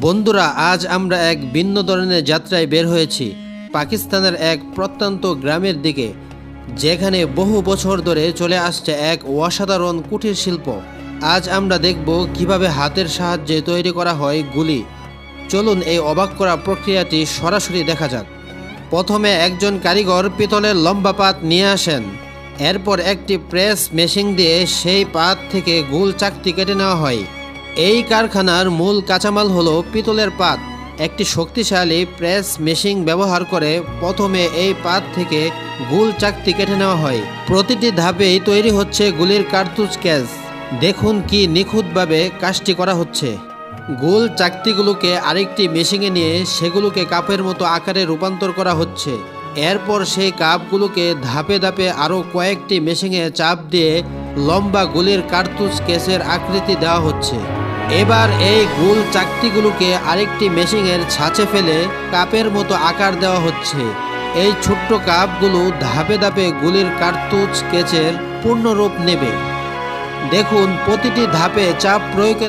বন্ধুরা, আজ আমরা এক ভিন্ন ধরনের যাত্রায় বের হয়েছি পাকিস্তানের এক প্রত্যন্ত গ্রামের দিকে, যেখানে বহু বছর ধরে চলে আসছে এক অসাধারণ কুটির শিল্প। আজ আমরা দেখব কিভাবে হাতের সাহায্যে তৈরি করা হয় গুলি। চলুন এই অবাক করা প্রক্রিয়াটি সরাসরি দেখা যাক। প্রথমে একজন কারিগর পিতলের লম্বা পাত নিয়ে আসেন। এরপর একটি প্রেস মেশিন দিয়ে সেই পাত থেকে গোল চাকতি কেটে নেওয়া হয়। এই কারখানার মূল কাঁচামাল হলো পিতলের পাত। একটি শক্তিশালী প্রেস মেশিন ব্যবহার করে প্রথমে এই পাত থেকে গোল চাকতি কেটে নেওয়া হয়। প্রতিটি ধাপেই তৈরি হচ্ছে গুলির কার্তুজ ক্যাস। দেখুন কি নিখুঁতভাবে কাজটি করা হচ্ছে। গোল চাকতিগুলোকে আরেকটি মেশিনে নিয়ে সেগুলোকে কাপের মতো আকারে রূপান্তর করা হচ্ছে। এরপর সেই কাপগুলোকে ধাপে ধাপে আরও কয়েকটি মেশিনে চাপ দিয়ে লম্বা গুলির কার্তুজ কেসের আকৃতি দেওয়া হচ্ছে। এবার এই গোল চাকতিগুলোকে আরেকটি মেশিনের ছাঁচে ফেলে কাপের মতো আকার দেওয়া হচ্ছে। এই ছোট্ট কাপগুলো ধাপে ধাপে গুলির কার্তুজ কেসের পূর্ণরূপ নেবে। দেখুন প্রতিটি ধাপে চাপ প্রয়োগের